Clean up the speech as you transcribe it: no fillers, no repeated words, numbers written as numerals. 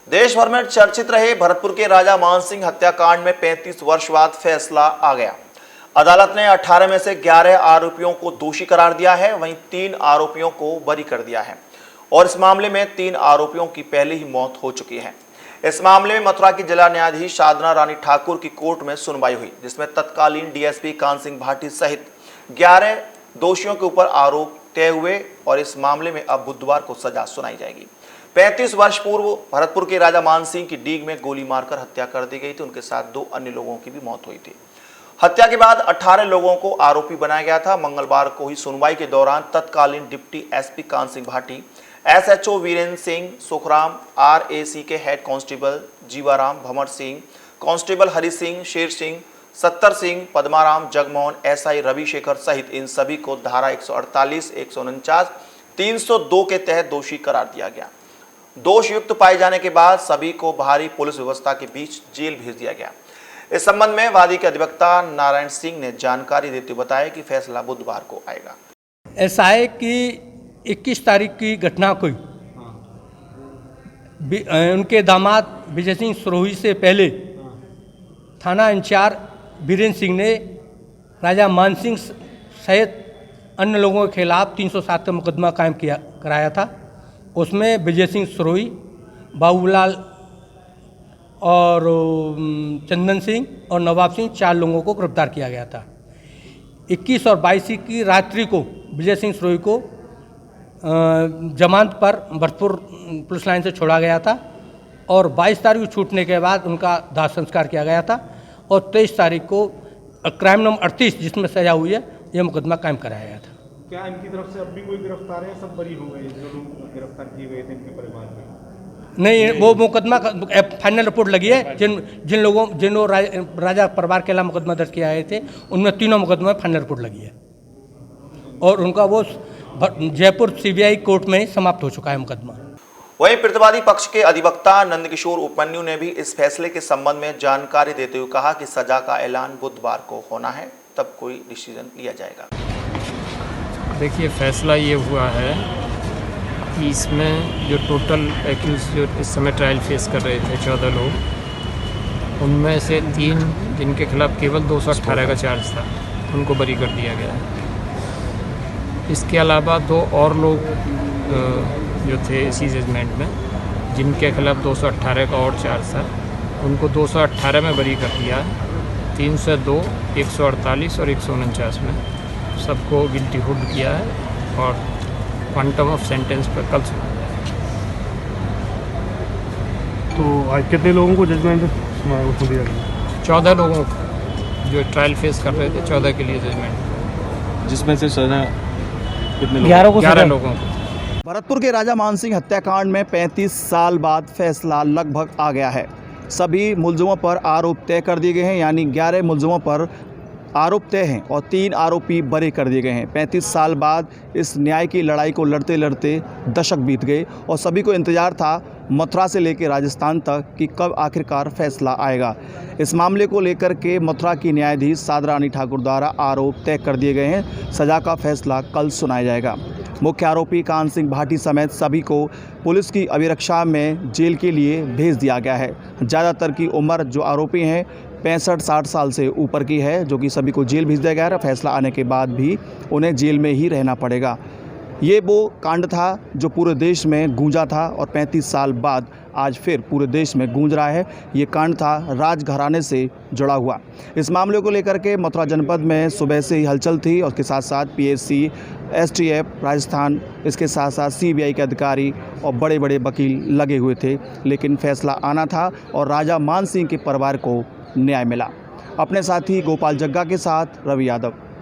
देश भर में चर्चित रहे भरतपुर के राजा मानसिंह हत्याकांड में 35 वर्ष बाद फैसला आ गया। अदालत ने 18 में से 11 आरोपियों को दोषी करार दिया है, वहीं 3 आरोपियों को बरी कर दिया है और इस मामले में 3 आरोपियों की पहले ही मौत हो चुकी है। इस मामले में मथुरा की जिला न्यायाधीश साधना रानी ठाकुर की कोर्ट में सुनवाई हुई, जिसमें तत्कालीन डीएसपी कान सिंह भाटी सहित 11 दोषियों के ऊपर आरोप तय हुए और इस मामले में अब बुधवार को सजा सुनाई जाएगी। 35 वर्ष पूर्व भरतपुर के राजा मानसिंह की डीग में गोली मारकर हत्या कर दी गई थी। उनके साथ 2 अन्य लोगों की भी मौत हुई थी। हत्या के बाद 18 लोगों को आरोपी बनाया गया था। मंगलवार को हुई सुनवाई के दौरान तत्कालीन डिप्टी एसपी कान सिंह भाटी, एसएचओ वीरेंद्र सिंह सुखराम, आरएसी के head constable Jivaram, Bhanwar Singh, constable Hari Singh, Sher Singh, सत्तर सिंह, पद्माराम, जगमोहन, एसआई रविशेखर सहित इन सभी को धारा 148, 149, 302 के तहत दोषी करार दिया गया। दोष युक्त पाए जाने के बाद सभी को भारी पुलिस व्यवस्था के बीच जेल भेज दिया गया। इस संबंध में वादी के अधिवक्ता नारायण सिंह ने जानकारी देते हुए बताया कि फैसला बुधवार को आएगा। ऐसा है कि 21 तारीख की घटना को उनके दामाद विजय सिंह सिरोही से पहले थाना इंचार्ज वीरेंद्र सिंह ने राजा मानसिंह सहित अन्य लोगों के खिलाफ 307 का मुकदमा कायम कराया था। उसमें विजय सिंह सिरोही, बाबूलाल और चंदन सिंह और नवाब सिंह 4 लोगों को गिरफ्तार किया गया था। 21 और 22 की रात्रि को विजय सिंह सिरोही को जमानत पर भरतपुर पुलिस लाइन से छोड़ा गया था और 22 तारीख को छूटने के बाद उनका दाह संस्कार किया गया था और 23 तारीख को क्राइम नंबर 38 जिसमें सजा हुई है यह मुकदमा कायम कराया गया था। क्या इनकी तरफ से अब भी कोई गिरफ्तार है? सब बरी हो गए जो लोग गिरफ्तार किए गए थे इनके परिवार में? नहीं, वो मुकदमा फाइनल रिपोर्ट लगी है। जिन राजा परिवार के खिलाफ मुकदमा दर्ज किया गए थे उनमें तीनों मुकदमा फाइनल रिपोर्ट लगी है और उनका वो जयपुर सीबीआई कोर्ट में समाप्त हो चुका है मुकदमा। वहीं प्रतिवादी पक्ष के अधिवक्ता नंदकिशोर उपमन्यु ने भी इस फैसले के संबंध में जानकारी देते हुए कहा कि सजा का ऐलान बुधवार को होना है, तब कोई डिसीजन लिया जाएगा। देखिए, फैसला ये हुआ है कि इसमें जो टोटल एक्यूज जो इस समय ट्रायल फेस कर रहे थे 14 लोग, उनमें से 3 जिनके खिलाफ केवल 218 का चार्ज था उनको बरी कर दिया गया है। इसके अलावा 2 और लोग जो थे इसी जजमेंट में जिनके खिलाफ 218 का और चार्ज था उनको 218 में बरी कर दिया है। 302, 148 और 149 में सबको गिल्टी हुड किया है और क्वांटम ऑफ सेंटेंस पर कल सुना जाएगा। तो आज कितने लोगों को जजमेंट दिया गया? 14 लोगों को जो ट्रायल फेस कर रहे थे 14 के लिए जजमेंट, जिसमें से सजा कितने लोग? 11 लोगों को। भरतपुर के राजा मानसिंह हत्याकांड में 35 साल बाद फैसला लगभग आ गया है। सभी मुलजिमों पर आरोप तय कर दिए गए हैं, यानी 11 मुलजिमों पर आरोप तय हैं और 3 आरोपी बरी कर दिए गए हैं। 35 साल बाद इस न्याय की लड़ाई को लड़ते लड़ते दशक बीत गए और सभी को इंतजार था मथुरा से लेकर राजस्थान तक कि कब आखिरकार फैसला आएगा। इस मामले को लेकर के मथुरा की न्यायाधीश साधना रानी ठाकुर द्वारा आरोप तय कर दिए गए हैं। सजा का फैसला कल सुनाया जाएगा। मुख्य आरोपी कान सिंह भाटी समेत सभी को पुलिस की अभिरक्षा में जेल के लिए भेज दिया गया है। ज़्यादातर की उम्र जो आरोपी हैं 65-60 साल से ऊपर की है, जो कि सभी को जेल भेज दिया गया है। फैसला आने के बाद भी उन्हें जेल में ही रहना पड़ेगा। ये वो कांड था जो पूरे देश में गूंजा था और 35 साल बाद आज फिर पूरे देश में गूंज रहा है। ये कांड था राजघराने से जुड़ा हुआ। इस मामले को लेकर के मथुरा जनपद में सुबह से ही हलचल थी और उसके साथ साथ पीएससी, एसटीएफ राजस्थान, इसके साथ साथ सीबीआई के अधिकारी और बड़े बड़े वकील लगे हुए थे, लेकिन फैसला आना था और राजा मानसिंह के परिवार को न्याय मिला। अपने साथी गोपाल जग्गा के साथ रवि यादव।